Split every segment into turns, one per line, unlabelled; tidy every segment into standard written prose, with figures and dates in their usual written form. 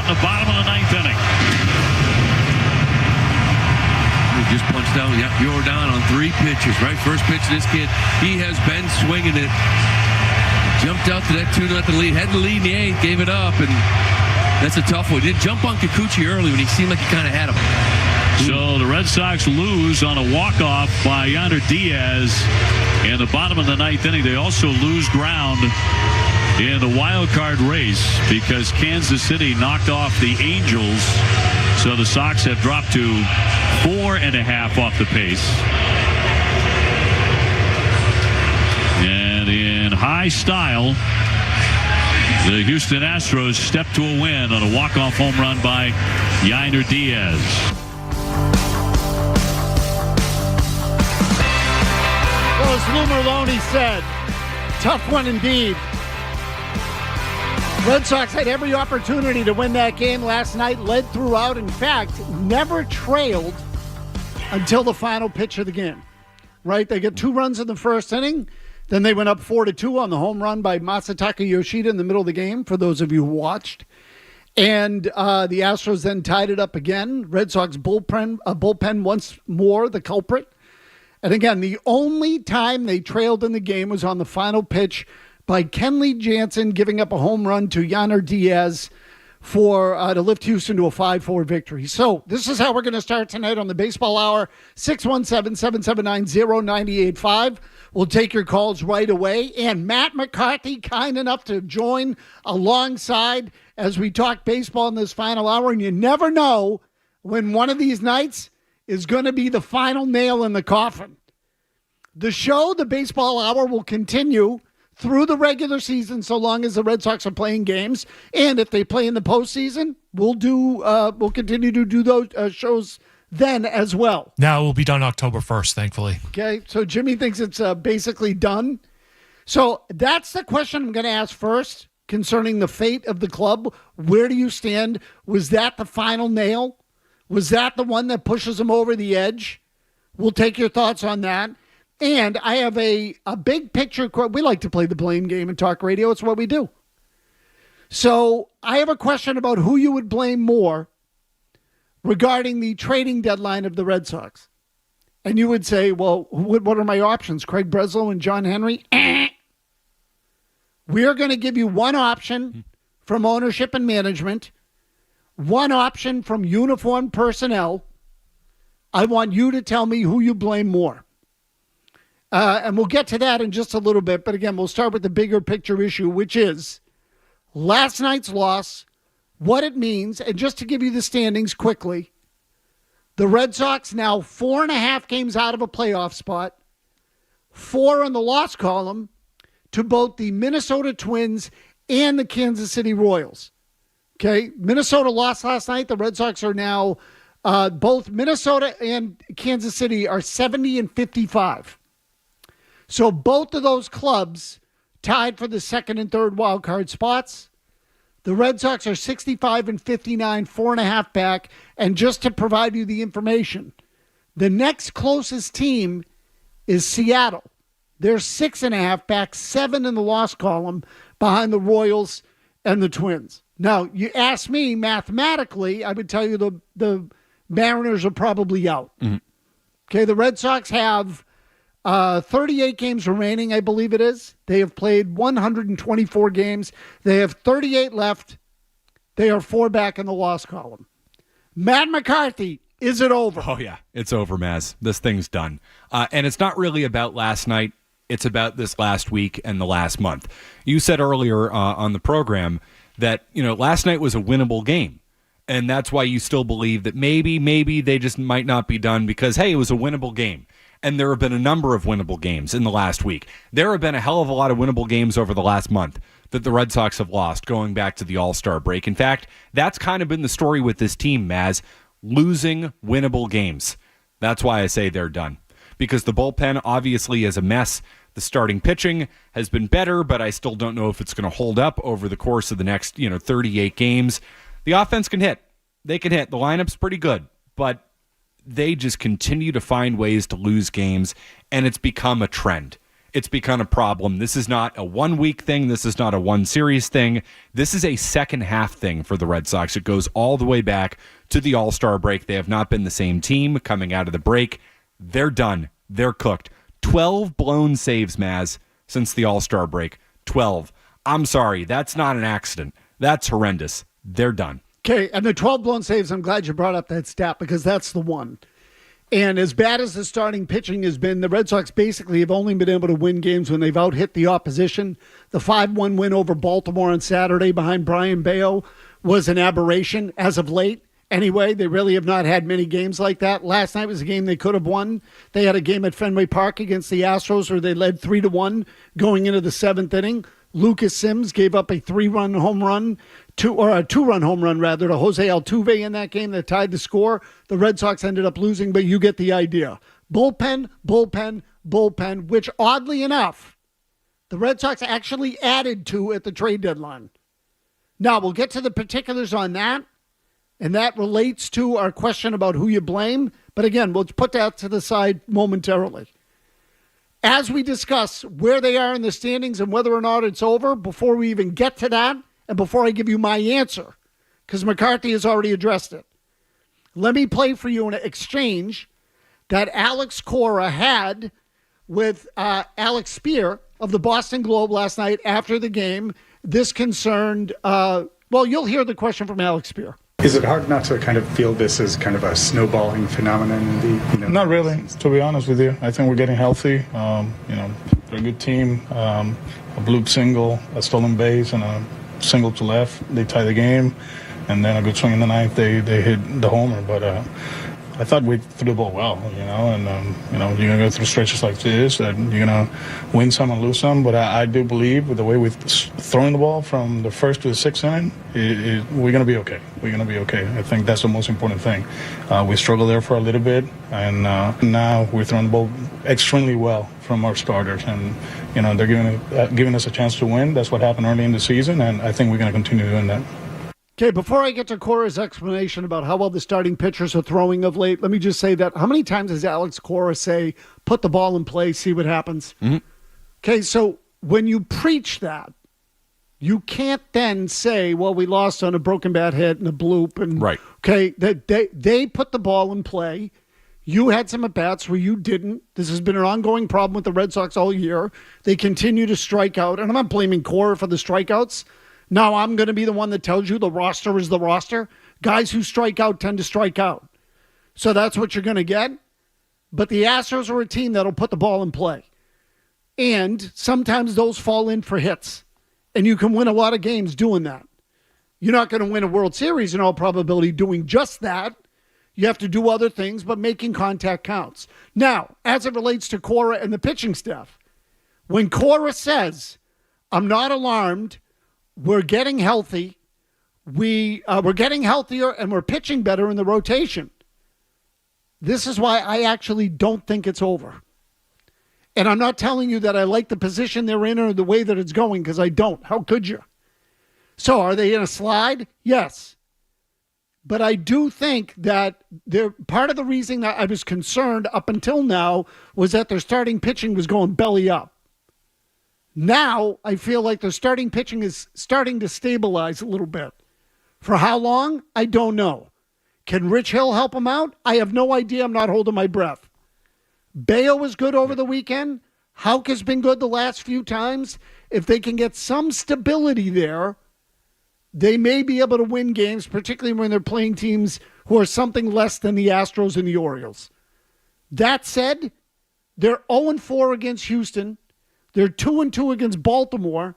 in the bottom of the ninth inning.
He just punched out Jordan on 3 pitches, right? First pitch to this kid, he has been swinging it. Jumped out to that 2-0 lead, had the lead in the 8th, gave it up, and that's a tough one. He did jump on Kikuchi early when he seemed like he kind of had him.
So the Red Sox lose on a walk-off by Yonder Diaz in the bottom of the ninth inning. They also lose ground in the wild card race because Kansas City knocked off the Angels. So the Sox have dropped to 4.5 off the pace. And in high style, the Houston Astros step to a win on a walk-off home run by Yonder Diaz.
Well, as Lou Merlone said, tough one indeed. Red Sox had every opportunity to win that game last night, led throughout. In fact, never trailed until the final pitch of the game. Right? They get 2 runs in the first inning. Then they went up 4-2 on the home run by Masataka Yoshida in the middle of the game, for those of you who watched. And the Astros then tied it up again. Red Sox bullpen once more, the culprit. And again, the only time they trailed in the game was on the final pitch by Kenley Jansen giving up a home run to Yonder Diaz to lift Houston to a 5-4 victory. So this is how we're going to start tonight on the Baseball Hour. 617-779-0985. We'll take your calls right away. And Matt McCarthy, kind enough to join alongside as we talk baseball in this final hour. And you never know when one of these nights is going to be the final nail in the coffin. The show, the Baseball Hour, will continue through the regular season so long as the Red Sox are playing games. And if they play in the postseason, we'll continue to do those shows then as well.
Now it will be done October 1st, thankfully.
Okay, so Jimmy thinks it's basically done. So that's the question I'm going to ask first concerning the fate of the club. Where do you stand? Was that the final nail? Was that the one that pushes them over the edge? We'll take your thoughts on that. And I have a big picture. We like to play the blame game and talk radio. It's what we do. So I have a question about who you would blame more regarding the trading deadline of the Red Sox. And you would say, well, what are my options? Craig Breslow and John Henry? We are going to give you one option from ownership and management, one option from uniformed personnel. I want you to tell me who you blame more. And we'll get to that in just a little bit. But again, we'll start with the bigger picture issue, which is last night's loss, what it means. And just to give you the standings quickly, the Red Sox now 4.5 games out of a playoff spot, 4 on the loss column to both the Minnesota Twins and the Kansas City Royals. Okay, Minnesota lost last night. The Red Sox are now, both Minnesota and Kansas City are 70 and 55. So both of those clubs tied for the second and third wild card spots. The Red Sox are 65 and 59, 4.5 back. And just to provide you the information, the next closest team is Seattle. They're 6.5 back, 7 in the loss column behind the Royals and the Twins. Now, you ask me mathematically, I would tell you the Mariners are probably out. Mm-hmm. Okay, the Red Sox have 38 games remaining, I believe it is. They have played 124 games. They have 38 left. They are 4 back in the loss column. Matt McCarthy, is it over?
Oh, yeah, it's over, Mazz. This thing's done. And it's not really about last night. It's about this last week and the last month. You said earlier on the program that, last night was a winnable game. And that's why you still believe that maybe they just might not be done because, hey, it was a winnable game. And there have been a number of winnable games in the last week. There have been a hell of a lot of winnable games over the last month that the Red Sox have lost going back to the All-Star break. In fact, that's kind of been the story with this team, Mazz, losing winnable games. That's why I say they're done. Because the bullpen obviously is a mess. The starting pitching has been better, but I still don't know if it's going to hold up over the course of the next 38 games. The offense can hit. They can hit. The lineup's pretty good, but they just continue to find ways to lose games, and it's become a trend. it's become a problem. This is not a 1 week thing. This is not a 1 series thing. This is a second half thing for the Red Sox. It goes all the way back to the All-Star break. They have not been the same team coming out of the break. They're done. They're cooked. 12 blown saves, Mazz, since the All-Star break. 12. I'm sorry. That's not an accident. That's horrendous. They're done.
Okay, and the 12 blown saves, I'm glad you brought up that stat because that's the one. And as bad as the starting pitching has been, the Red Sox basically have only been able to win games when they've out-hit the opposition. The 5-1 win over Baltimore on Saturday behind Brian Bayo was an aberration as of late. Anyway, they really have not had many games like that. Last night was a game they could have won. They had a game at Fenway Park against the Astros where they led 3-1 going into the 7th inning. Lucas Sims gave up a 3-run home run, a 2-run home run rather, to Jose Altuve in that game that tied the score. The Red Sox ended up losing, but you get the idea. Bullpen, bullpen, bullpen, which oddly enough, the Red Sox actually added to at the trade deadline. Now, we'll get to the particulars on that, and that relates to our question about who you blame. But again, we'll put that to the side momentarily. As we discuss where they are in the standings and whether or not it's over, before we even get to that, and before I give you my answer, because McCarthy has already addressed it, let me play for you an exchange that Alex Cora had with Alex Spear of the Boston Globe last night after the game. This concerned, you'll hear the question from Alex Spear.
Is it hard not to kind of feel this as kind of a snowballing phenomenon in the,
Not really, to be honest with you. I think we're getting healthy. They're a good team. A bloop single, a stolen base, and a single to left. They tie the game, and then a good swing in the ninth. They hit the homer, but I thought we threw the ball well, and you're gonna go through stretches like this, and you're gonna win some and lose some. But I do believe with the way we've thrown the ball from the first to the sixth inning, we're gonna be okay. We're gonna be okay. I think that's the most important thing. We struggled there for a little bit, and now we're throwing the ball extremely well from our starters, and they're giving us a chance to win. That's what happened early in the season, and I think we're gonna continue doing that.
Okay, before I get to Cora's explanation about how well the starting pitchers are throwing of late, let me just say that how many times does Alex Cora say, put the ball in play, see what happens? Mm-hmm. Okay, so when you preach that, you can't then say, well, we lost on a broken bat hit and a bloop. And,
right.
Okay, they put the ball in play. You had some at-bats where you didn't. This has been an ongoing problem with the Red Sox all year. They continue to strike out, and I'm not blaming Cora for the strikeouts. Now I'm going to be the one that tells you the roster is the roster. Guys who strike out tend to strike out. So that's what you're going to get. But the Astros are a team that'll put the ball in play. And sometimes those fall in for hits. And you can win a lot of games doing that. You're not going to win a World Series in all probability doing just that. You have to do other things, but making contact counts. Now, as it relates to Cora and the pitching staff, when Cora says, I'm not alarmed, we're getting healthy. We're getting healthier, and we're pitching better in the rotation. This is why I actually don't think it's over. And I'm not telling you that I like the position they're in or the way that it's going, because I don't. How could you? So are they in a slide? Yes. But I do think that part of the reason that I was concerned up until now was that their starting pitching was going belly up. Now, I feel like their starting pitching is starting to stabilize a little bit. For how long? I don't know. Can Rich Hill help them out? I have no idea. I'm not holding my breath. Bayo was good over the weekend. Houck has been good the last few times. If they can get some stability there, they may be able to win games, particularly when they're playing teams who are something less than the Astros and the Orioles. That said, they're 0-4 against Houston. They're 2-2 against Baltimore.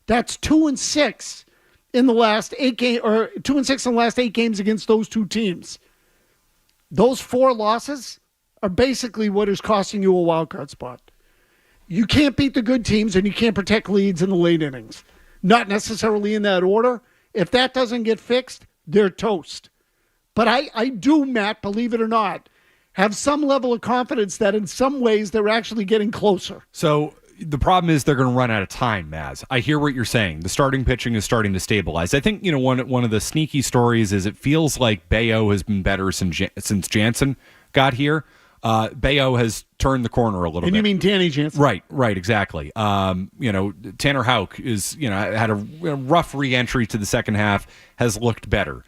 That's 2-6 in the last 8 games, or 2-6 in the last 8 games against those two teams. Those 4 losses are basically what is costing you a wild card spot. You can't beat the good teams, and you can't protect leads in the late innings. Not necessarily in that order. If that doesn't get fixed, they're toast. But I do, Matt, believe it or not, have some level of confidence that in some ways they're actually getting closer.
So the problem is they're going to run out of time, Mazz. I hear what you're saying. The starting pitching is starting to stabilize. I think, one of the sneaky stories is it feels like Bayo has been better since Jansen got here. Bayo has turned the corner a little bit.
And you mean Danny Jansen?
Right, exactly. Tanner Houck is, had a rough re-entry to the second half, has looked better.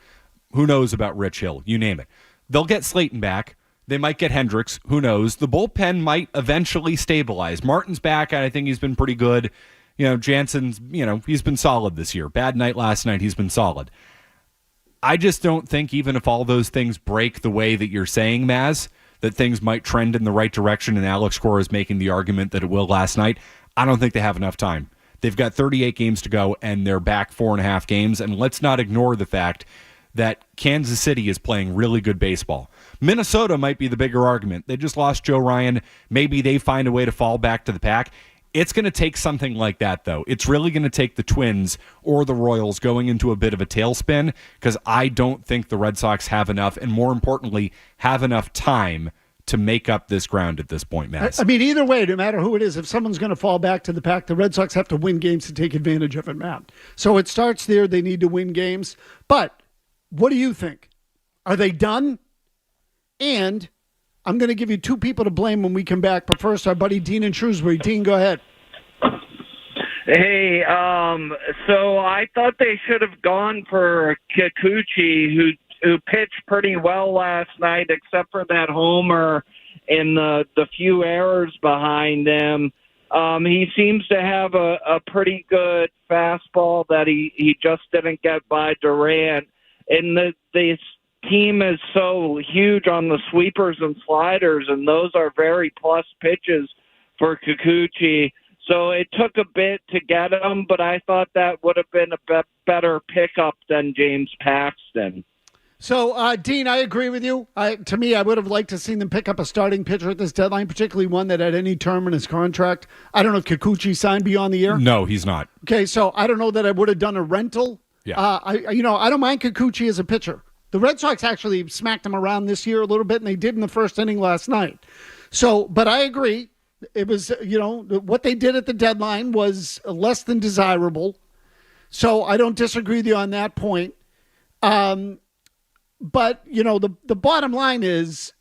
Who knows about Rich Hill? You name it. They'll get Slayton back. They might get Hendricks. Who knows? The bullpen might eventually stabilize. Martin's back, and I think he's been pretty good. Jansen's, he's been solid this year. Bad night last night. He's been solid. I just don't think, even if all those things break the way that you're saying, Mazz, that things might trend in the right direction, and Alex Cora is making the argument that it will last night. I don't think they have enough time. They've got 38 games to go, and they're back 4.5 games. And let's not ignore the fact that Kansas City is playing really good baseball. Minnesota might be the bigger argument. They just lost Joe Ryan. Maybe they find a way to fall back to the pack. It's going to take something like that, though. It's really going to take the Twins or the Royals going into a bit of a tailspin, because I don't think the Red Sox have enough, and more importantly, have enough time to make up this ground at this point, Mazz.
I mean, either way, no matter who it is, if someone's going to fall back to the pack, the Red Sox have to win games to take advantage of it, Matt. So it starts there. They need to win games. But what do you think? Are they done? And I'm going to give you two people to blame when we come back. But first, our buddy Dean in Shrewsbury. Dean, go ahead.
Hey, so I thought they should have gone for Kikuchi, who pitched pretty well last night, except for that homer and the few errors behind him. He seems to have a pretty good fastball that he just didn't get by Durant. And this team is so huge on the sweepers and sliders, and those are very plus pitches for Kikuchi. So it took a bit to get him, but I thought that would have been a better pickup than James Paxton.
So, Dean, I agree with you. To me, I would have liked to have seen them pick up a starting pitcher at this deadline, particularly one that had any term in his contract. I don't know if Kikuchi signed beyond the year.
No, he's not.
Okay, so I don't know that I would have done a rental.
Yeah.
I don't mind Kikuchi as a pitcher. The Red Sox actually smacked him around this year a little bit, and they did in the first inning last night. So, but I agree. It was, what they did at the deadline was less than desirable. So I don't disagree with you on that point. But, the bottom line is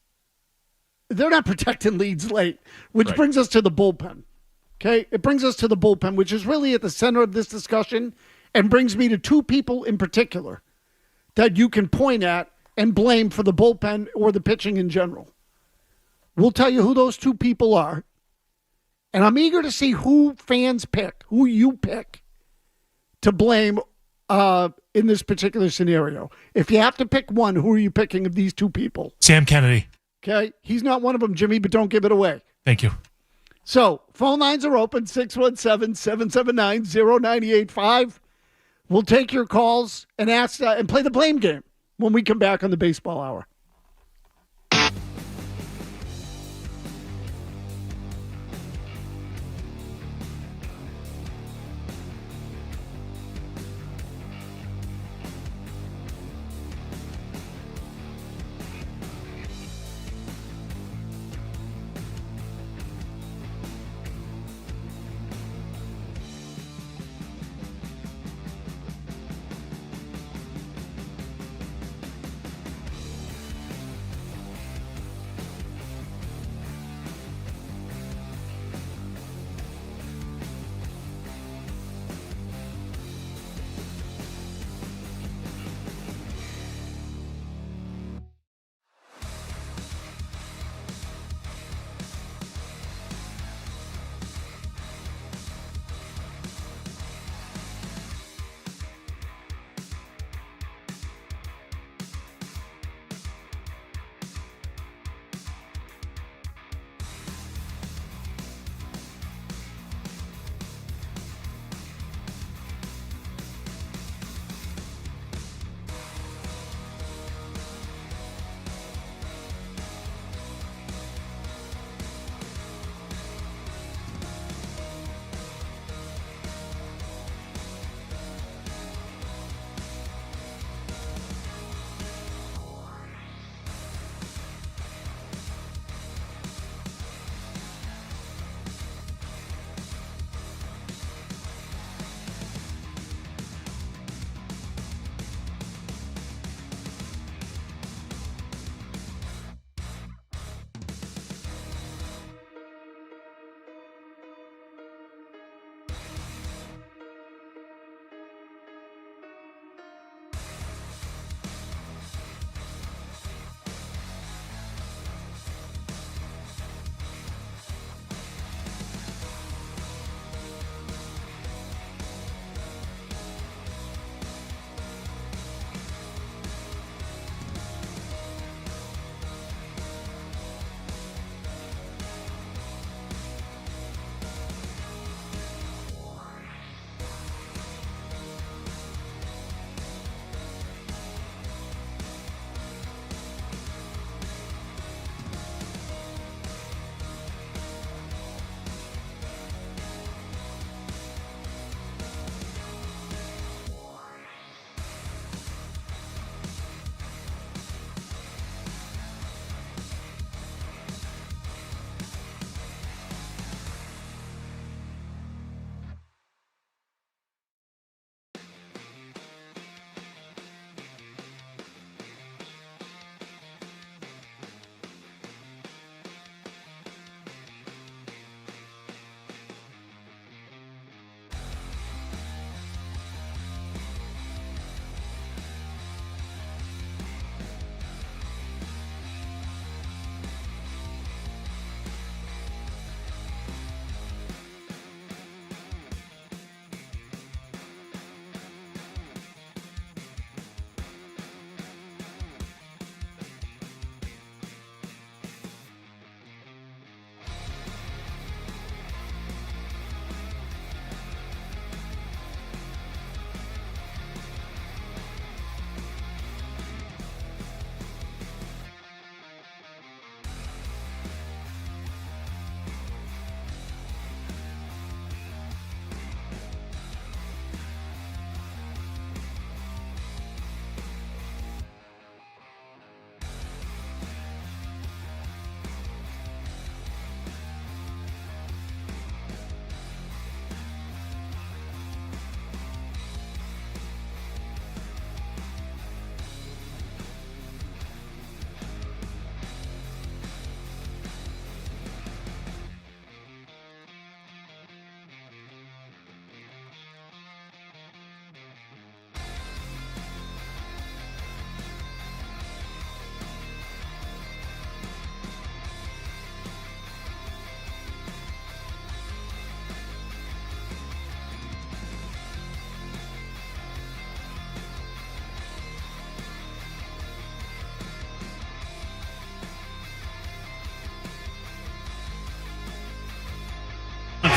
they're not protecting leads late, which brings us to the bullpen. Okay? It brings us to the bullpen, which is really at the center of this discussion, and brings me to two people in particular that you can point at and blame for the bullpen or the pitching in general. We'll tell you who those two people are. And I'm eager to see who fans pick, who you pick to blame in this particular scenario. If you have to pick one, who are you picking of these two people?
Sam Kennedy.
Okay. He's not one of them, Jimmy, but don't give it away.
Thank you.
So phone lines are open, 617-779-0985. We'll take your calls and ask and play the blame game when we come back on the Baseball Hour.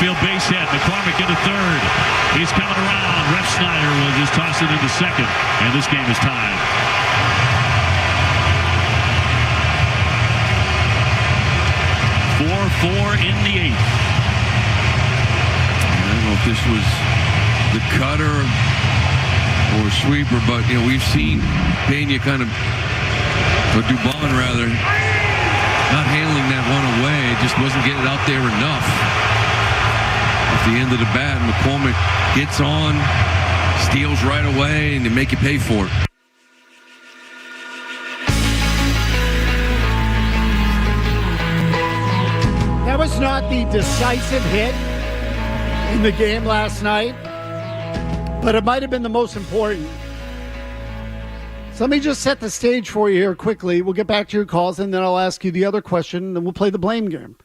field base hit. McCormick into third. He's coming around. Ref Snyder will just toss it into second, and this game is tied. 4-4 in the eighth.
I don't know if this was the cutter or sweeper, but we've seen Pena kind of, or Dubon rather, not handling that one away. Just wasn't getting it out there enough. At the end of the bat, McCormick gets on, steals right away, and they make you pay for it.
That was not the decisive hit in the game last night, but it might have been the most important. So let me just set the stage for you here quickly. We'll get back to your calls, and then I'll ask you the other question, and then we'll play the blame game.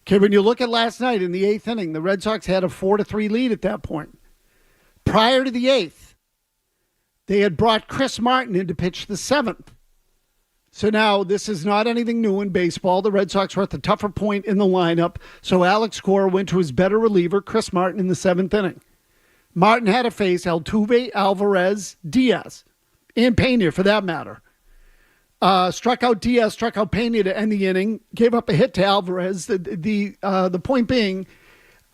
Okay, when you look at last night in the eighth inning, the Red Sox had a 4-3 lead at that point. Prior to the eighth, they had brought Chris Martin in to pitch the seventh. So now this is not anything new in baseball. The Red Sox were at the tougher point in the lineup, so Alex Cora went to his better reliever, Chris Martin, in the seventh inning. Martin had to face Altuve, Alvarez, Diaz, and Pena for that matter. Struck out Diaz, struck out Pena to end the inning, gave up a hit to Alvarez. The point being,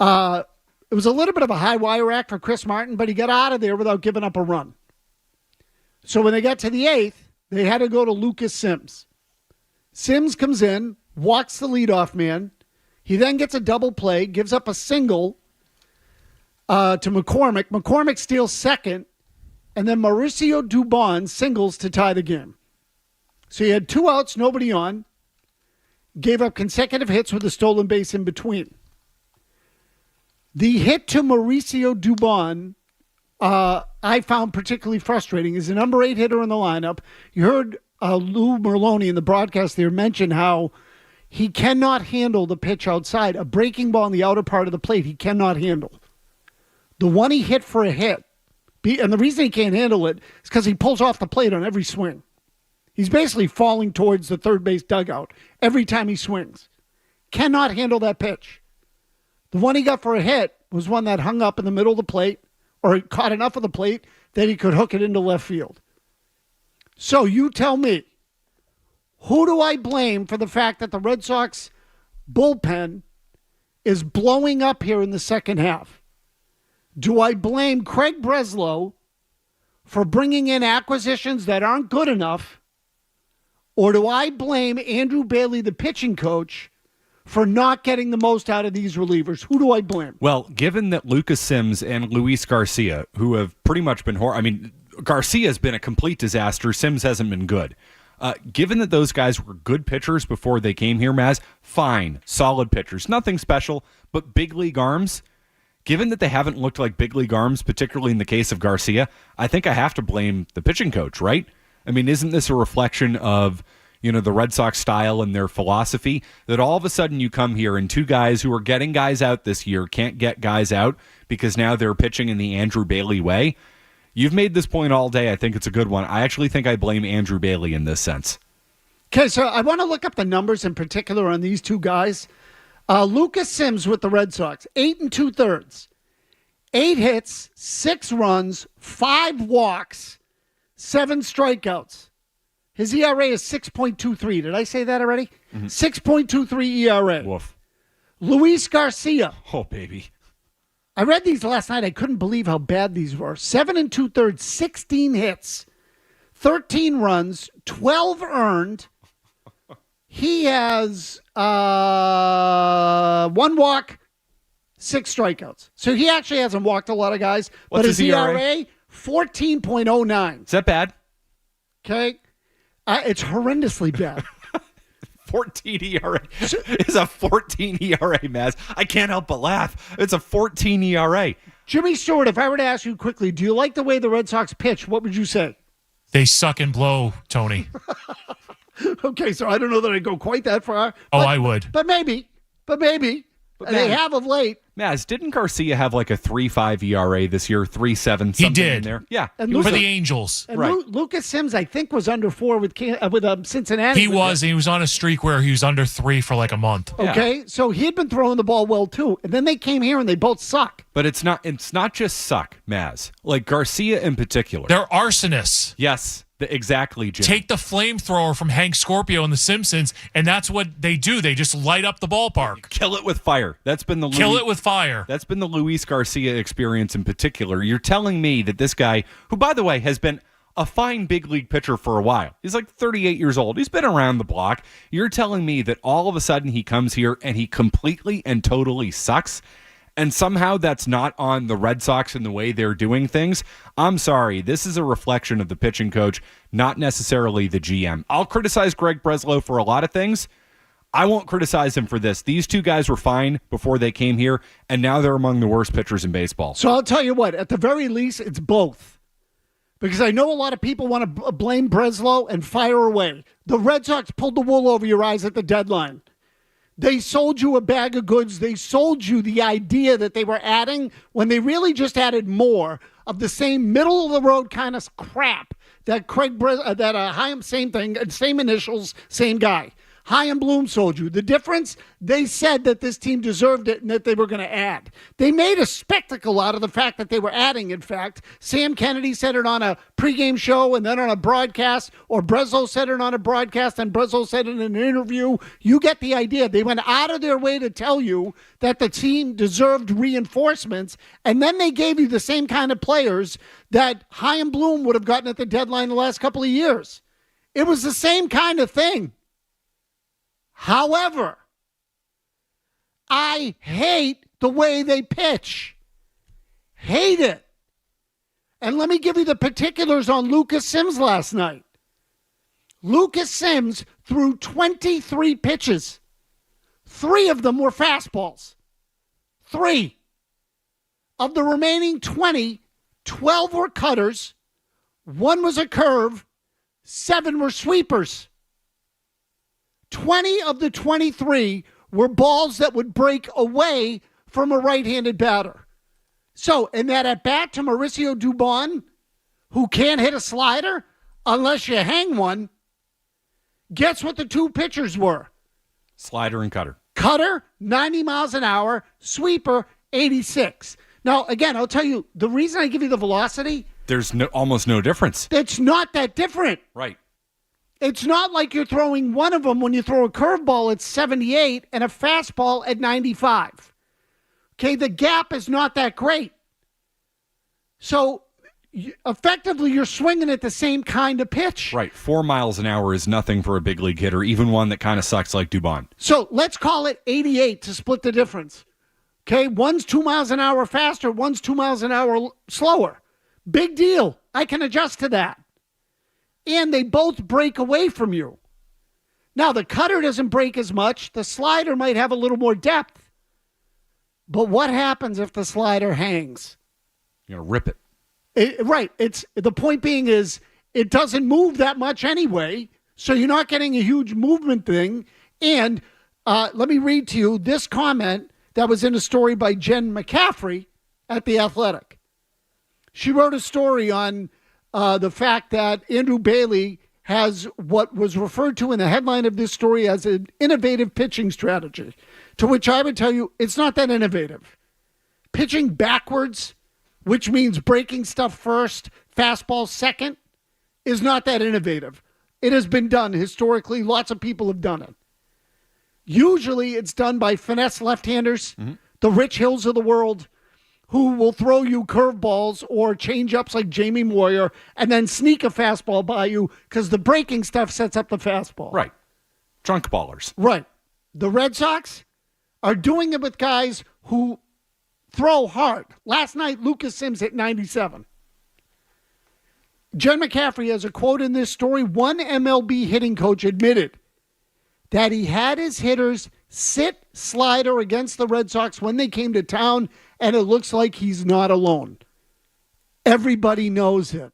it was a little bit of a high wire act for Chris Martin, but he got out of there without giving up a run. So when they got to the eighth, they had to go to Lucas Sims. Sims comes in, walks the leadoff man. He then gets a double play, gives up a single to McCormick. McCormick steals second, and then Mauricio Dubon singles to tie the game. So he had 2 outs, nobody on. Gave up consecutive hits with a stolen base in between. The hit to Mauricio Dubon, I found particularly frustrating. He's a number 8 hitter in the lineup. You heard Lou Merloni in the broadcast there mention how he cannot handle the pitch outside. A breaking ball in the outer part of the plate, he cannot handle. The one he hit for a hit, and the reason he can't handle it is because he pulls off the plate on every swing. He's basically falling towards the third base dugout every time he swings. Cannot handle that pitch. The one he got for a hit was one that hung up in the middle of the plate, or caught enough of the plate that he could hook it into left field. So you tell me, who do I blame for the fact that the Red Sox bullpen is blowing up here in the second half? Do I blame Craig Breslow for bringing in acquisitions that aren't good enough? Or do I blame Andrew Bailey, the pitching coach, for not getting the most out of these relievers? Who do I blame?
Well, given that Lucas Sims and Luis Garcia, who have pretty much been Garcia's been a complete disaster. Sims hasn't been good. Given that those guys were good pitchers before they came here, Mazz, fine, solid pitchers. Nothing special, but big league arms. Given that they haven't looked like big league arms, particularly in the case of Garcia, I think I have to blame the pitching coach, right? I mean, isn't this a reflection of, the Red Sox style and their philosophy, that all of a sudden you come here and 2 guys who are getting guys out this year can't get guys out because now they're pitching in the Andrew Bailey way? You've made this point all day. I think it's a good one. I actually think I blame Andrew Bailey in this sense.
Okay, so I want to look up the numbers in particular on these 2 guys. Lucas Sims with the Red Sox, 8 2/3. 8 hits, 6 runs, 5 walks, 7 strikeouts. His ERA is 6.23. Did I say that already? 6.23 ERA.
Woof.
Luis Garcia.
Oh, baby.
I read these last night. I couldn't believe how bad these were. 7 2/3, 16 hits, 13 runs, 12 earned. He has 1 walk, 6 strikeouts. So he actually hasn't walked a lot of guys.
What's
but his
ERA?
ERA, 14.09.
Is that bad?
Okay. It's horrendously bad.
14 ERA. It's a 14 ERA, Mazz. I can't help but laugh. It's a 14 ERA.
Jimmy Stewart, if I were to ask you quickly, do you like the way the Red Sox pitch? What would you say?
They suck and blow, Tony.
Okay, so I don't know that I'd go quite that far.
I would.
But maybe.
But
They have of late.
Mazz, didn't Garcia have like a 3.5 ERA this year, 3.7 something
He did.
in there? Yeah.
And
For the Angels.
And
Right.
Lucas Sims, I think, was under 4 with Cincinnati.
He was on a streak where he was under 3 for like a month.
Okay, so he had been throwing the ball well too, and then they came here and they both suck.
But it's not just suck, Mazz. Like Garcia in particular.
They're arsonists.
Yes, exactly, Jim.
Take the flamethrower from Hank Scorpio and The Simpsons, and that's what they do. They just light up the ballpark.
Kill it with fire. That's been the
Kill it with fire.
That's been the Luis Garcia experience in particular. You're telling me that this guy, who by the way has been a fine big league pitcher for a while. He's like 38 years old. He's been around the block. You're telling me that all of a sudden he comes here and he completely and totally sucks? And somehow that's not on the Red Sox and the way they're doing things. I'm sorry. This is a reflection of the pitching coach, not necessarily the GM. I'll criticize Greg Breslow for a lot of things. I won't criticize him for this. These two guys were fine before they came here, and now they're among the worst pitchers in baseball.
So I'll tell you what, at the very least, it's both. Because I know a lot of people want to blame Breslow and fire away. The Red Sox pulled the wool over your eyes at the deadline. They sold you a bag of goods. They sold you the idea that they were adding when they really just added more of the same middle-of-the-road kind of crap that Chaim, same thing, same initials, same guy. Chaim Bloom sold you. The difference, they said that this team deserved it and that they were going to add. They made a spectacle out of the fact that they were adding, in fact. Sam Kennedy said it on a pregame show and then on a broadcast, or Breslow said it on a broadcast and Breslow said it in an interview. You get the idea. They went out of their way to tell you that the team deserved reinforcements, and then they gave you the same kind of players that Chaim Bloom would have gotten at the deadline the last couple of years. It was the same kind of thing. However, I hate the way they pitch. Hate it. And let me give you the particulars on Lucas Sims last night. Lucas Sims threw 23 pitches. 3 of them were fastballs. 3. Of the remaining 20, 12 were cutters. 1 was a curve. 7 were sweepers. 20 of the 23 were balls that would break away from a right-handed batter. So, in that at-bat to Mauricio Dubon, who can't hit a slider unless you hang one, guess what the 2 pitchers were?
Slider and cutter.
Cutter, 90 miles an hour. Sweeper, 86. Now, again, I'll tell you, the reason I give you the velocity...
There's almost no difference.
It's not that different.
Right.
It's not like you're throwing one of them when you throw a curveball at 78 and a fastball at 95. Okay, the gap is not that great. So, effectively, you're swinging at the same kind of pitch.
Right. 4 miles an hour is nothing for a big league hitter, even one that kind of sucks like Dubon.
So, let's call it 88 to split the difference. Okay, one's 2 miles an hour faster, one's 2 miles an hour slower. Big deal. I can adjust to that. And they both break away from you. Now, the cutter doesn't break as much. The slider might have a little more depth. But what happens if the slider hangs?
You're going to rip it.
Right. The point being is it doesn't move that much anyway, so you're not getting a huge movement thing. And let me read to you this comment that was in a story by Jen McCaffrey at The Athletic. She wrote a story on the fact that Andrew Bailey has what was referred to in the headline of this story as an innovative pitching strategy, to which I would tell you it's not that innovative. Pitching backwards, which means breaking stuff first, fastball second, is not that innovative. It has been done historically. Lots of people have done it. Usually it's done by finesse left-handers, the Rich Hills of the world, who will throw you curveballs or change-ups like Jamie Moyer and then sneak a fastball by you because the breaking stuff sets up the fastball.
Right. Drunk ballers.
Right. The Red Sox are doing it with guys who throw hard. Last night, Lucas Sims hit 97. Jen McCaffrey has a quote in this story. One MLB hitting coach admitted that he had his hitters sit slider against the Red Sox when they came to town, and it looks like he's not alone. Everybody knows it.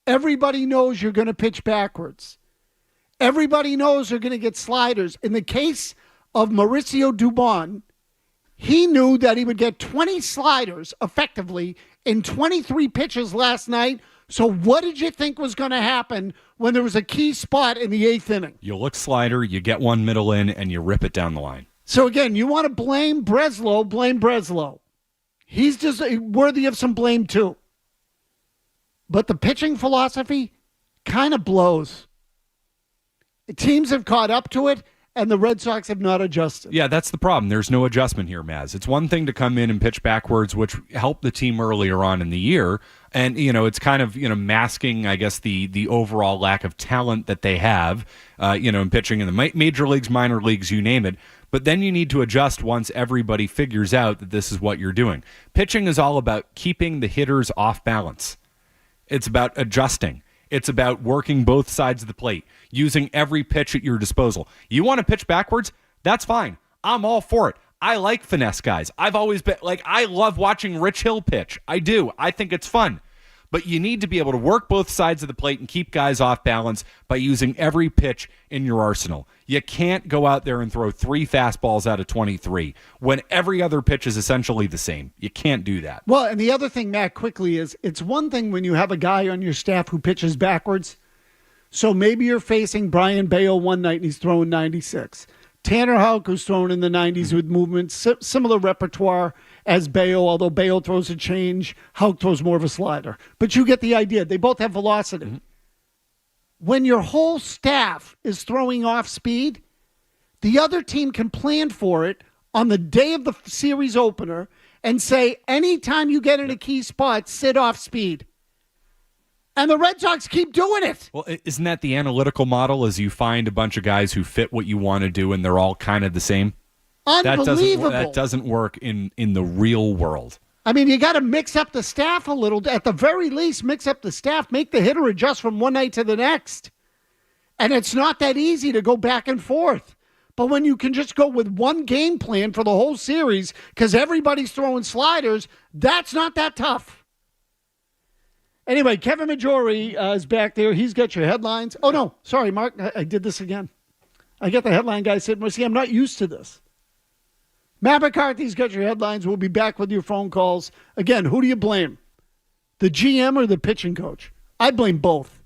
Everybody knows you're going to pitch backwards. Everybody knows they're going to get sliders. In the case of Mauricio Dubon, He knew that he would get 20 sliders effectively in 23 pitches last night. So what did you think was going to happen when there was a key spot in the 8th inning?
You look slider, you get one middle in, and you rip it down the line.
So again, you want to blame Breslow. He's just worthy of some blame too. But the pitching philosophy kind of blows. Teams have caught up to it, and the Red Sox have not adjusted.
Yeah, that's the problem. There's no adjustment here, Mazz. It's one thing to come in and pitch backwards, which helped the team earlier on in the year. And, it's kind of, masking, I guess, the overall lack of talent that they have, in pitching in the major leagues, minor leagues, you name it. But then you need to adjust once everybody figures out that this is what you're doing. Pitching is all about keeping the hitters off balance. It's about adjusting. It's about working both sides of the plate, using every pitch at your disposal. You want to pitch backwards? That's fine. I'm all for it. I like finesse guys. I've always been I love watching Rich Hill pitch. I do. I think it's fun. But you need to be able to work both sides of the plate and keep guys off balance by using every pitch in your arsenal. You can't go out there and throw 3 fastballs out of 23 when every other pitch is essentially the same. You can't do that.
Well, and the other thing, Matt, quickly is it's one thing when you have a guy on your staff who pitches backwards. So maybe you're facing Brian Bayo one night and he's throwing 96. Tanner Houck, who's thrown in the 90s with movement, similar repertoire as Bayo, although Bayo throws a change, Houck throws more of a slider. But you get the idea. They both have velocity. Mm-hmm. When your whole staff is throwing off speed, the other team can plan for it on the day of the series opener and say, anytime you get in a key spot, sit off speed. And the Red Sox keep doing it.
Well, isn't that the analytical model, as you find a bunch of guys who fit what you want to do and they're all kind of the same?
Unbelievable.
That doesn't work in the real world.
I mean, you got to mix up the staff a little. At the very least, mix up the staff. Make the hitter adjust from one night to the next. And it's not that easy to go back and forth. But when you can just go with one game plan for the whole series because everybody's throwing sliders, that's not that tough. Anyway, Kevin Majori is back there. He's got your headlines. Oh, no. Sorry, Mark. I did this again. I got the headline guy sitting. See, I'm not used to this. Matt McCarthy's got your headlines. We'll be back with your phone calls. Again, who do you blame? The GM or the pitching coach? I blame both.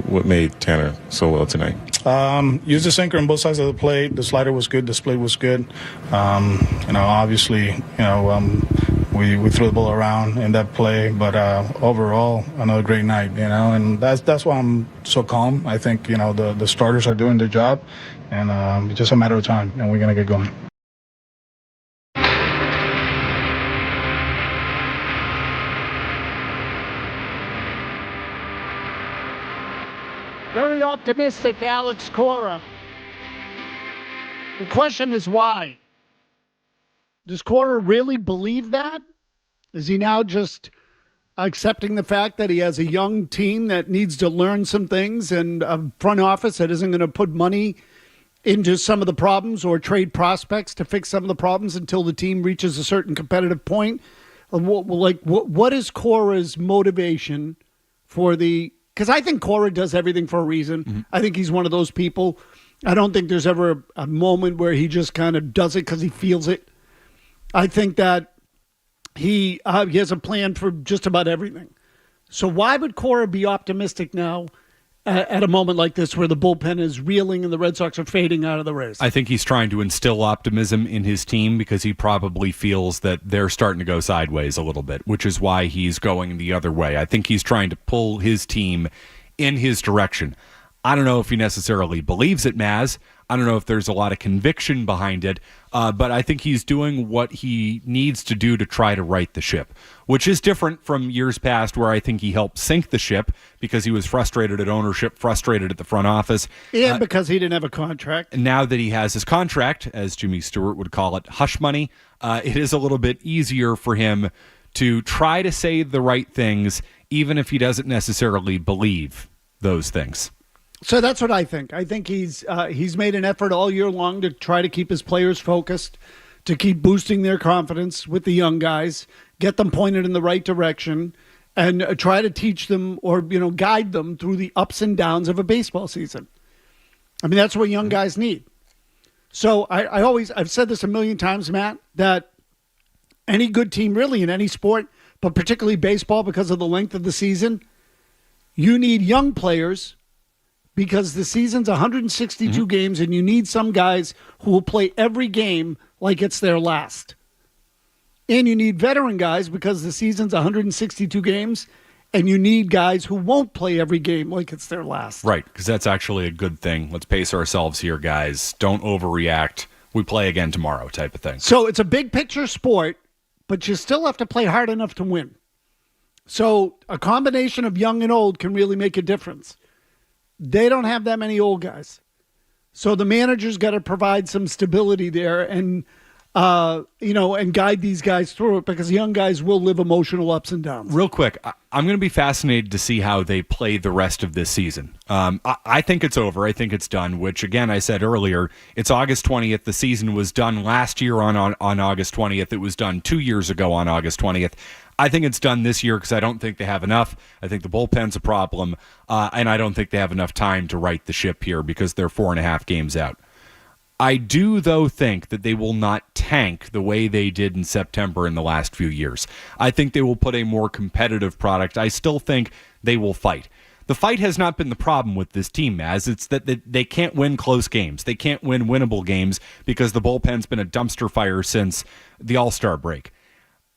What made Tanner so well tonight?
Used the sinker on both sides of the plate. The slider was good. The split was good. Obviously, we threw the ball around in that play, but overall, another great night. And that's why I'm so calm. I think the starters are doing their job, and it's just a matter of time, and we're gonna get going.
Very optimistic, Alex Cora. The question is why? Does Cora really believe that? Is he now just accepting the fact that he has a young team that needs to learn some things and a front office that isn't going to put money into some of the problems or trade prospects to fix some of the problems until the team reaches a certain competitive point? What is Cora's motivation for the... Because I think Cora does everything for a reason. Mm-hmm. I think he's one of those people. I don't think there's ever a moment where he just kind of does it because he feels it. I think that he has a plan for just about everything. So why would Cora be optimistic now at a moment like this where the bullpen is reeling and the Red Sox are fading out of the race?
I think he's trying to instill optimism in his team because he probably feels that they're starting to go sideways a little bit, which is why he's going the other way. I think he's trying to pull his team in his direction. I don't know if he necessarily believes it, Mazz. I don't know if there's a lot of conviction behind it, but I think he's doing what he needs to do to try to right the ship, which is different from years past where I think he helped sink the ship because he was frustrated at ownership, frustrated at the front office.
And because he didn't have a contract.
Now that he has his contract, as Jimmy Stewart would call it, hush money, it is a little bit easier for him to try to say the right things, even if he doesn't necessarily believe those things.
So that's what I think. I think he's made an effort all year long to try to keep his players focused, to keep boosting their confidence with the young guys, get them pointed in the right direction, and try to teach them or guide them through the ups and downs of a baseball season. I mean, that's what young guys need. So I've said this a million times, Matt, that any good team really in any sport, but particularly baseball because of the length of the season, you need young players because the season's 162 games, and you need some guys who will play every game like it's their last. And you need veteran guys because the season's 162 games, and you need guys who won't play every game like it's their last.
Right, because that's actually a good thing. Let's pace ourselves here, guys. Don't overreact. We play again tomorrow type of thing.
So it's a big picture sport, but you still have to play hard enough to win. So a combination of young and old can really make a difference. They don't have that many old guys. So the manager's got to provide some stability there and, and guide these guys through it because young guys will live emotional ups and downs.
Real quick, I'm going to be fascinated to see how they play the rest of this season. I think it's over. I think it's done, which, again, I said earlier, it's August 20th. The season was done last year on August 20th. It was done 2 years ago on August 20th. I think it's done this year because I don't think they have enough. I think the bullpen's a problem, and I don't think they have enough time to right the ship here because they're 4.5 games out. I do, though, think that they will not tank the way they did in September in the last few years. I think they will put a more competitive product. I still think they will fight. The fight has not been the problem with this team, Mazz. It's that they can't win close games. They can't win winnable games because the bullpen's been a dumpster fire since the All-Star break.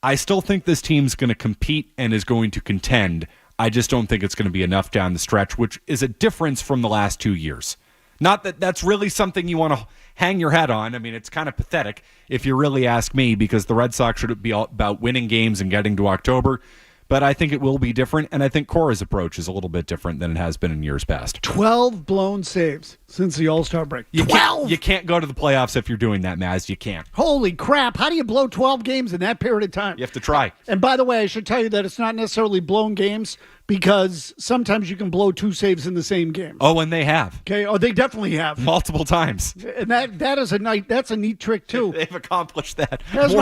I still think this team's going to compete and is going to contend. I just don't think it's going to be enough down the stretch, which is a difference from the last 2 years. Not that that's really something you want to hang your hat on. I mean, it's kind of pathetic if you really ask me because the Red Sox should be all about winning games and getting to October. But I think it will be different, and I think Cora's approach is a little bit different than it has been in years past.
12 blown saves since the All-Star break.
12? You can't go to the playoffs if you're doing that, Mazz. You can't.
Holy crap. How do you blow 12 games in that period of time?
You have to try.
And by the way, I should tell you that it's not necessarily blown games because sometimes you can blow 2 saves in the same game.
Oh, and they have.
Okay. Oh, they definitely have.
Multiple times.
And that's a neat trick, too.
They've accomplished that.
There's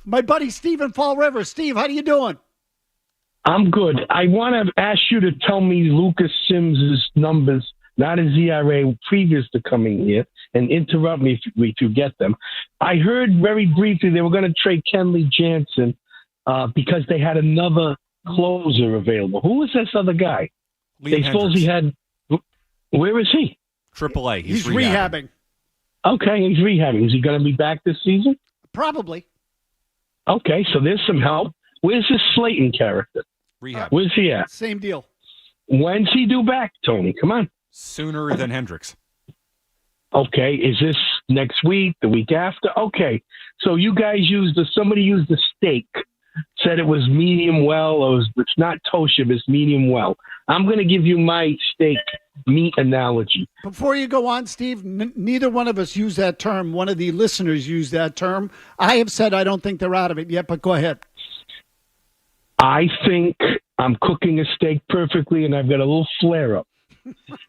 my buddy Steve in Fall River. Steve, how you doing?
I'm good. I want to ask you to tell me Lucas Sims' numbers, not his ERA previous to coming here, and interrupt me if you get them. I heard very briefly they were going to trade Kenley Jansen because they had another closer available. Who was this other guy? They supposedly had. Where is he?
AAA.
He's rehabbing.
Okay, he's rehabbing. Is he going to be back this season?
Probably.
Okay, so there's some help. Where's this Slayton character?
Rehab.
Where's he at?
Same deal.
When's he due back, Tony? Come on.
Sooner than Hendricks.
Okay, is this next week, the week after? Okay, so you guys somebody used a steak, said it was medium well, or it's not kosher, it's medium well. I'm going to give you my steak meat analogy.
Before you go on, Steve, neither one of us used that term. One of the listeners used that term. I have said I don't think they're out of it yet, but go ahead.
I think I'm cooking a steak perfectly, and I've got a little flare-up.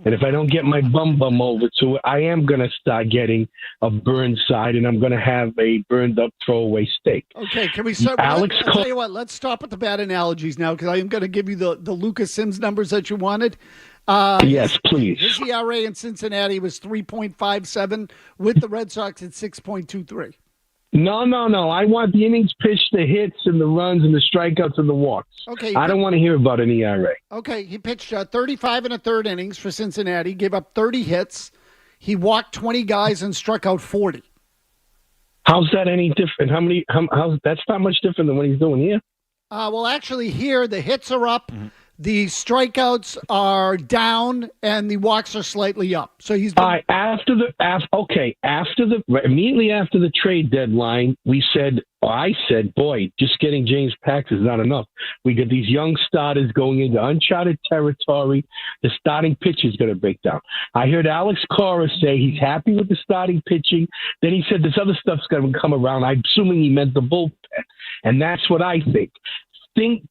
And if I don't get my bum over to it, I am going to start getting a burned side, and I'm going to have a burned-up throwaway steak.
Okay, can we start? I'll tell you what, let's stop with the bad analogies now, because I am going to give you the Lucas Sims numbers that you wanted.
Yes, please.
His ERA in Cincinnati was 3.57. With the Red Sox, it's 6.23.
No. I want the innings pitched, the hits, and the runs, and the strikeouts, and the walks.
Okay.
I don't want to hear about an ERA.
Okay, he pitched 35 and a third innings for Cincinnati, gave up 30 hits. He walked 20 guys and struck out 40.
How's that any different? How's that's not much different than what he's doing here?
Well, actually, here the hits are up. Mm-hmm. The strikeouts are down and the walks are slightly up. So he's been... immediately after the trade deadline, I said, boy, just getting James Pax is not enough. We got these young starters going into uncharted territory. The starting pitch is going to break down. I heard Alex Cora say he's happy with the starting pitching. Then he said this other stuff's going to come around. I'm assuming he meant the bullpen. And that's what I think.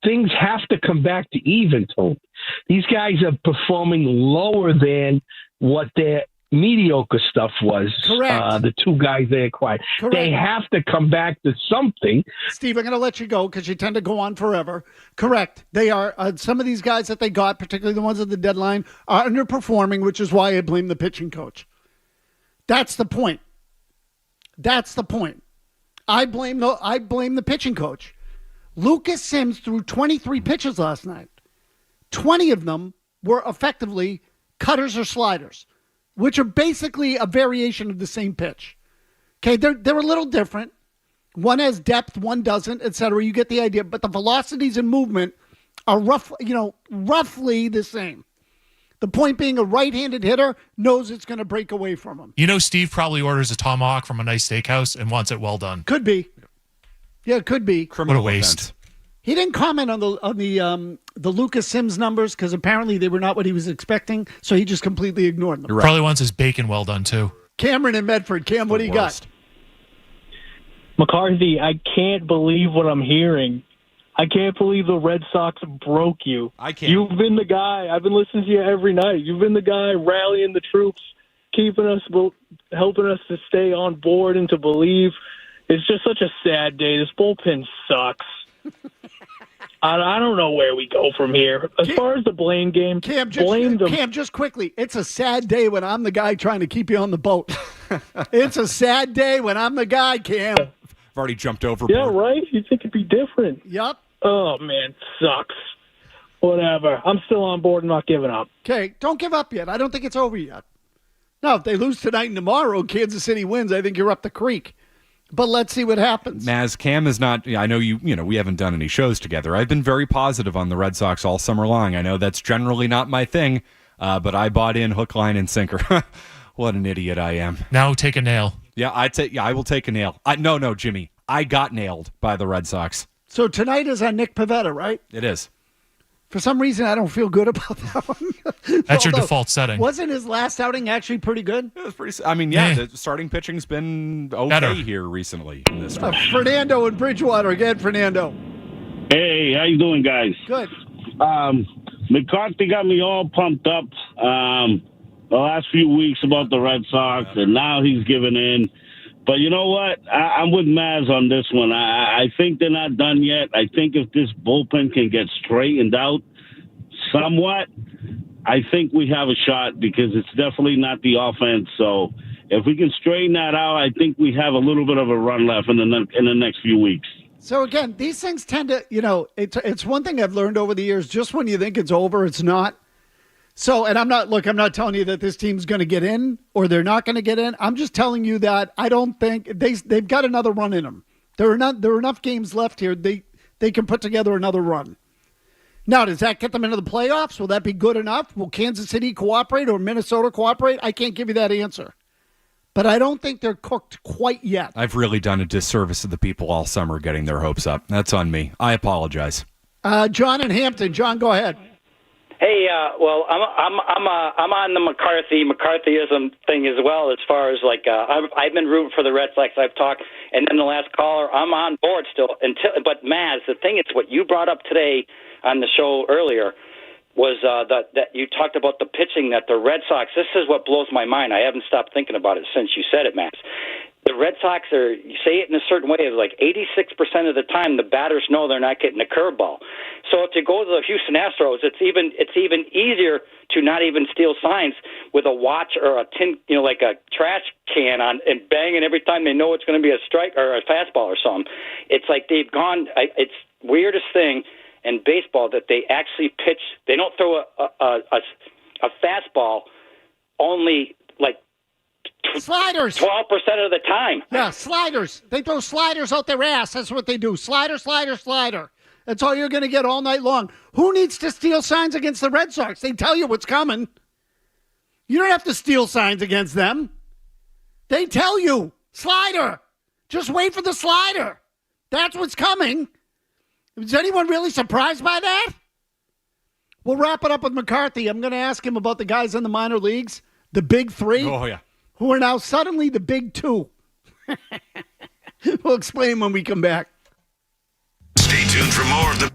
Things have to come back to even, Tony. These guys are performing lower than what their mediocre stuff was. Correct.
The two guys they acquired.
Correct.
They have to come back to something.
Steve, I'm going to let you go because you tend to go on forever. Correct. They are some of these guys that they got, particularly the ones at the deadline, are underperforming, which is why I blame the pitching coach. That's the point. I blame the pitching coach. Lucas Sims threw 23 pitches last night. 20 of them were effectively cutters or sliders, which are basically a variation of the same pitch. Okay, they're a little different. One has depth, one doesn't, etc. You get the idea. But the velocities and movement are roughly the same. The point being, a right-handed hitter knows it's going to break away from him.
Steve probably orders a tomahawk from a nice steakhouse and wants it well done.
Could be. Yeah, it could be.
What a waste. Offense.
He didn't comment on the Lucas Sims numbers because apparently they were not what he was expecting, so he just completely ignored them.
Right. Probably wants his bacon well done, too.
Cameron in Medford. Cam, what do you got?
McCarthy, I can't believe what I'm hearing. I can't believe the Red Sox broke you.
I can't.
You've been the guy. I've been listening to you every night. You've been the guy rallying the troops, helping us to stay on board and to believe. It's just such a sad day. This bullpen sucks. I don't know where we go from here. As far as the blame game,
Cam, just quickly, it's a sad day when I'm the guy trying to keep you on the boat. It's a sad day when I'm the guy, Cam.
I've already jumped overboard.
Yeah, right? You'd think it'd be different.
Yep.
Oh, man, sucks. Whatever. I'm still on board and not giving up.
Okay, don't give up yet. I don't think it's over yet. Now, if they lose tonight and tomorrow, Kansas City wins, I think you're up the creek. But let's see what happens.
Mazz, Cam is not. I know we haven't done any shows together. I've been very positive on the Red Sox all summer long. I know that's generally not my thing, but I bought in hook, line, and sinker. What an idiot I am.
Now take a nail.
Yeah, I will take a nail. No, Jimmy. I got nailed by the Red Sox.
So tonight is on Nick Pivetta, right?
It is.
For some reason, I don't feel good about that one.
That's your default setting.
Wasn't his last outing actually pretty good?
It was pretty. I mean, the starting pitching's been okay Better. Here recently. In this
Fernando in Bridgewater. Again, Fernando.
Hey, how you doing, guys?
Good.
McCarthy got me all pumped up the last few weeks about the Red Sox, and now he's giving in. But you know what? I'm with Mazz on this one. I think they're not done yet. I think if this bullpen can get straightened out somewhat, I think we have a shot because it's definitely not the offense. So if we can straighten that out, I think we have a little bit of a run left in the next few weeks.
So again, these things tend to, it's one thing I've learned over the years. Just when you think it's over, it's not. So, and I'm not telling you that this team's going to get in or they're not going to get in. I'm just telling you that I don't think they've got another run in them. There are enough games left here. They can put together another run. Now, does that get them into the playoffs? Will that be good enough? Will Kansas City cooperate or Minnesota cooperate? I can't give you that answer. But I don't think they're cooked quite yet.
I've really done a disservice to the people all summer getting their hopes up. That's on me. I apologize.
John in Hampton. John, go ahead.
Hey, well, I'm on the McCarthyism thing as well. As far as I've been rooting for the Red Sox. I've talked, and then the last caller, I'm on board still. But Mazz, the thing is, what you brought up today on the show earlier was that you talked about the pitching that the Red Sox. This is what blows my mind. I haven't stopped thinking about it since you said it, Mazz. The Red Sox you say it in a certain way, like 86% of the time the batters know they're not getting a curveball. So if you go to the Houston Astros, it's even easier to not even steal signs with a watch or a tin, like a trash can on and banging every time they know it's going to be a strike or a fastball or something. It's like they've gone. It's weirdest thing in baseball that they actually pitch. They don't throw a fastball only like
sliders
12% of the time.
Yeah, sliders. They throw sliders out their ass. That's what they do. Slider, slider, slider. That's all you're going to get all night long. Who needs to steal signs against the Red Sox? They tell you what's coming. You don't have to steal signs against them. They tell you. Slider. Just wait for the slider. That's what's coming. Is anyone really surprised by that? We'll wrap it up with McCarthy. I'm going to ask him about the guys in the minor leagues, the big three.
Oh, yeah.
Who are now suddenly the big two. We'll explain when we come back.
Stay tuned for more of the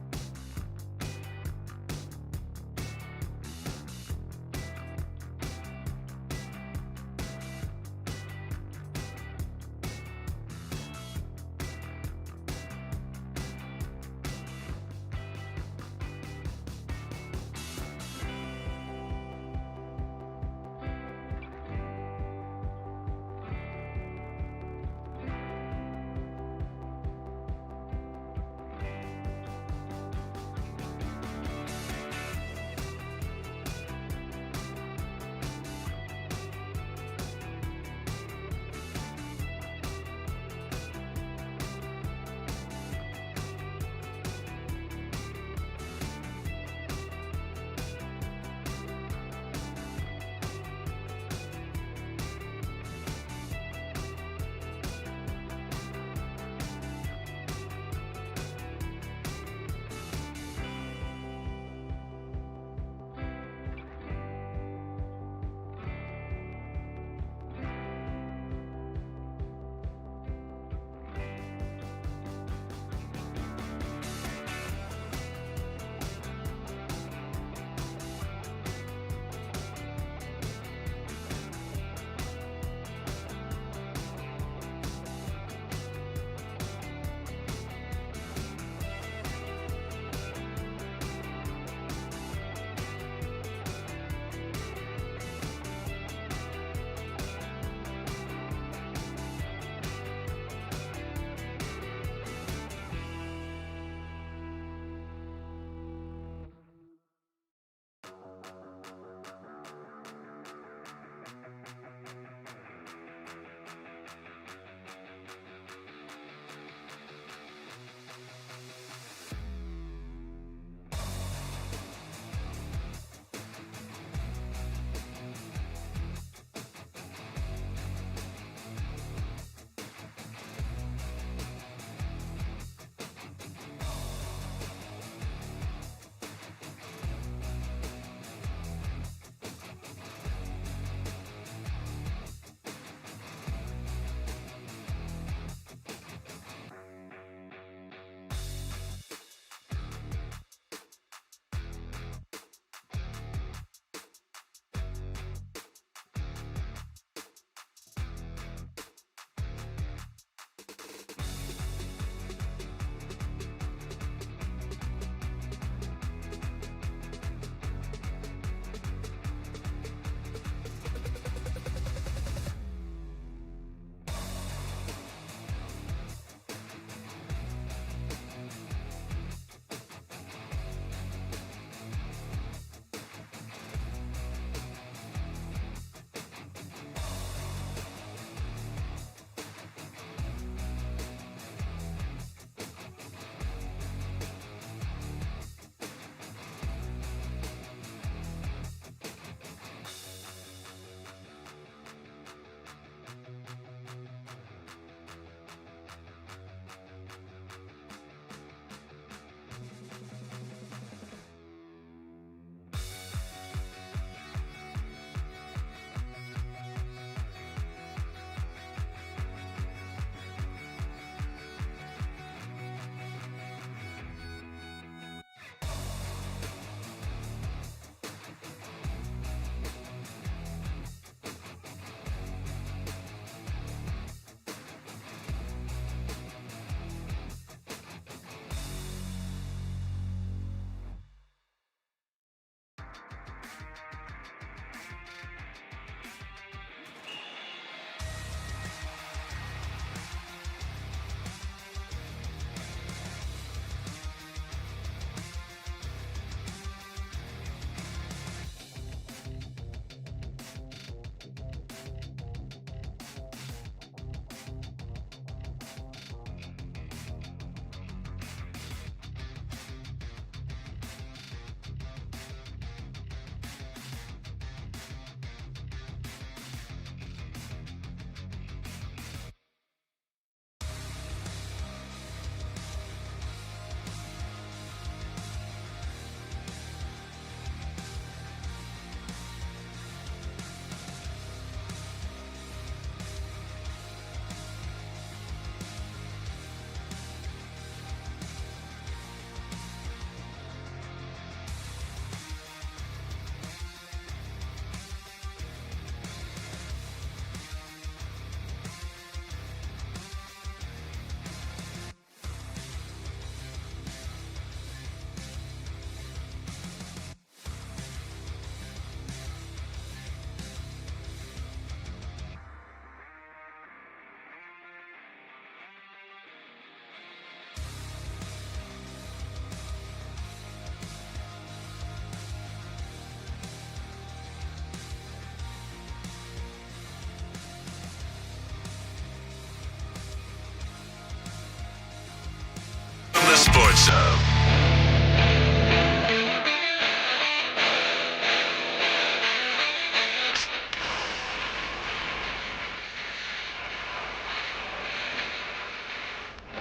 Sports Hub.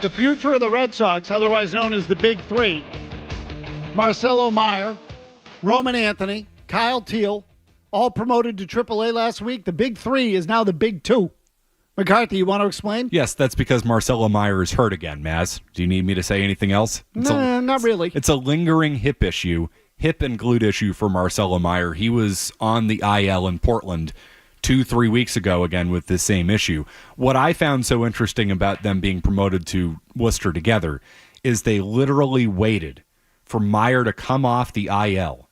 The future of the Red Sox, otherwise known as the Big Three, Marcelo Meyer, Roman Anthony, Kyle Teal, all promoted to AAA last week. The Big Three is now the Big Two. McCarthy, you want to explain?
Yes, that's because Marcelo Meyer is hurt again, Mazz. Do you need me to say anything else?
No, not really.
It's a lingering hip and glute issue for Marcelo Meyer. He was on the IL in Portland 2-3 weeks ago again with this same issue. What I found so interesting about them being promoted to Worcester together is they literally waited for Meyer to come off the IL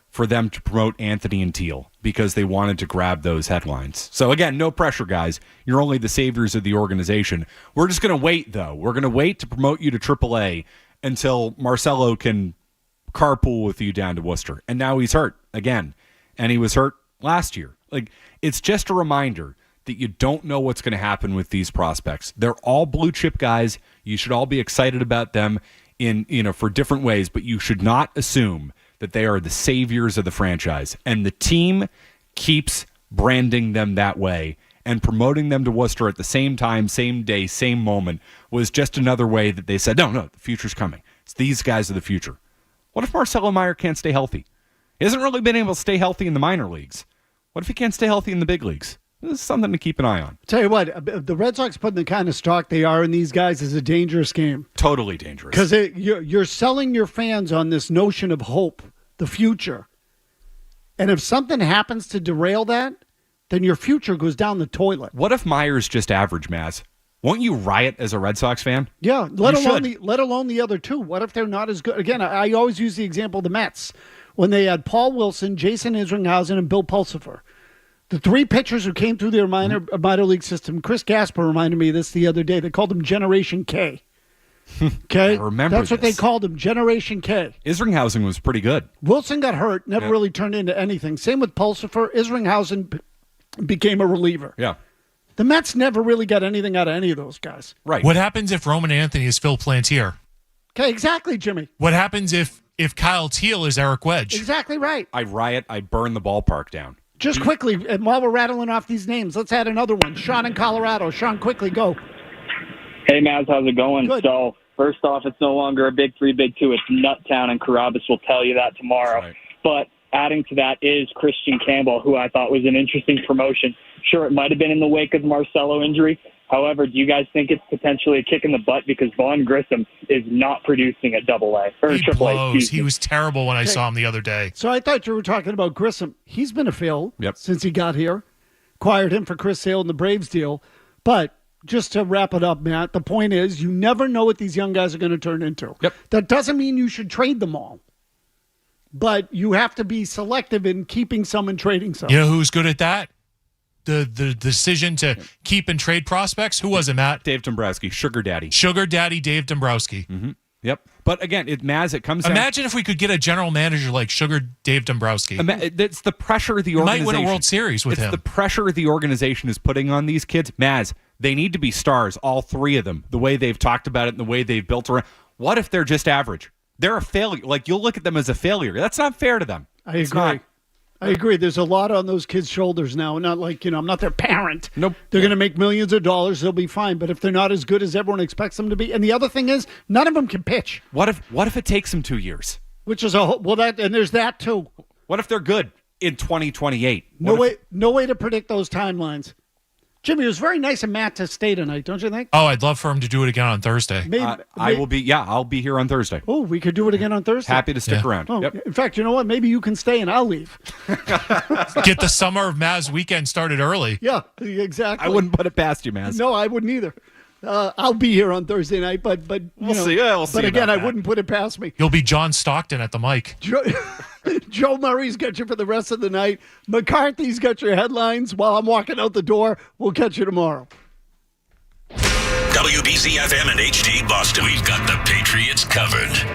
for them to promote Anthony and Teal because they wanted to grab those headlines. So again, no pressure, guys. You're only the saviors of the organization. We're just going to wait, though. We're going to wait to promote you to AAA until Marcelo can carpool with you down to Worcester. And now he's hurt again. And he was hurt last year. Like, it's just a reminder that you don't know what's going to happen with these prospects. They're all blue chip guys. You should all be excited about them for different ways, but you should not assume that they are the saviors of the franchise. And the team keeps branding them that way, and promoting them to Worcester at the same time, same day, same moment was just another way that they said, no, the future's coming. It's these guys are the future. What if Marcelo Meyer can't stay healthy? He hasn't really been able to stay healthy in the minor leagues. What if he can't stay healthy in the big leagues? This is something to keep an eye on.
Tell you what, the Red Sox putting the kind of stock they are in these guys is a dangerous game.
Totally dangerous.
Because you're selling your fans on this notion of hope, the future. And if something happens to derail that, then your future goes down the toilet.
What if Meyer's just average, Mazz? Won't you riot as a Red Sox fan?
Yeah, let alone the other two. What if they're not as good? Again, I always use the example of the Mets when they had Paul Wilson, Jason Isringhausen, and Bill Pulsipher. The three pitchers who came through their minor league system, Chris Gasper reminded me of this the other day. They called them Generation K. Okay?
I remember
That's what they called him, Generation K.
Isringhausen was pretty good.
Wilson got hurt, never really turned into anything. Same with Pulsipher. Isringhausen became a reliever.
Yeah.
The Mets never really got anything out of any of those guys.
Right.
What happens if Roman Anthony is Phil Plantier?
Okay, exactly, Jimmy.
What happens if Kyle Teal is Eric Wedge?
Exactly right.
I riot. I burn the ballpark down.
Just quickly, and while we're rattling off these names, let's add another one. Sean in Colorado. Sean, quickly, go.
Hey, Mazz, how's it going?
Good.
So, first off, it's no longer a Big Three, Big Two. It's Nuttown, and Carabas will tell you that tomorrow.
Right.
But adding to that is Christian Campbell, who I thought was an interesting promotion. Sure, it might have been in the wake of the Marcelo injury. However, do you guys think it's potentially a kick in the butt because Vaughn Grissom is not producing at AA or
He
AAA?
blows. He was terrible when I saw him the other day.
So I thought you were talking about Grissom. He's been a fail since he got here. Acquired him for Chris Sale in the Braves deal. But just to wrap it up, Matt, the point is you never know what these young guys are going to turn into.
Yep.
That doesn't mean you should trade them all. But you have to be selective in keeping some and trading some.
You know who's good at that? The decision to keep and trade prospects? Who was it, Matt?
Dave Dombrowski, Sugar Daddy.
Sugar Daddy Dave Dombrowski.
Mm-hmm. Yep. But again, it comes down.
Imagine if we could get a general manager like Sugar Dave Dombrowski.
It's the pressure the
You
organization.
might win a World Series with him.
It's the pressure the organization is putting on these kids. Mazz, they need to be stars, all three of them, the way they've talked about it and the way they've built around. What if they're just average? They're a failure. Like, you'll look at them as a failure. That's not fair to them.
I agree. There's a lot on those kids' shoulders now. Not like, I'm not their parent.
Nope.
They're going to make millions of dollars. They'll be fine. But if they're not as good as everyone expects them to be, and the other thing is, none of them can pitch.
What if it takes them 2 years?
Which is and there's that too.
What if they're good in 2028?
No way to predict those timelines. Jimmy, it was very nice of Matt to stay tonight, don't you think?
Oh, I'd love for him to do it again on Thursday.
I'll be here on Thursday.
Oh, we could do it again on Thursday.
Happy to stick around.
Oh,
yep.
In fact, you know what? Maybe you can stay and I'll leave.
Get the summer of Mazz weekend started early.
Yeah, exactly.
I wouldn't put it past you, Mazz.
No, I wouldn't either. I'll be here on Thursday night, but
we'll see. Yeah, we'll see.
But again,
about
I wouldn't put it past me.
You'll be John Stockton at the mic.
Joe Murray's got you for the rest of the night. McCarthy's got your headlines while I'm walking out the door. We'll catch you tomorrow.
WBZ-FM and HD Boston. We've got the Patriots covered.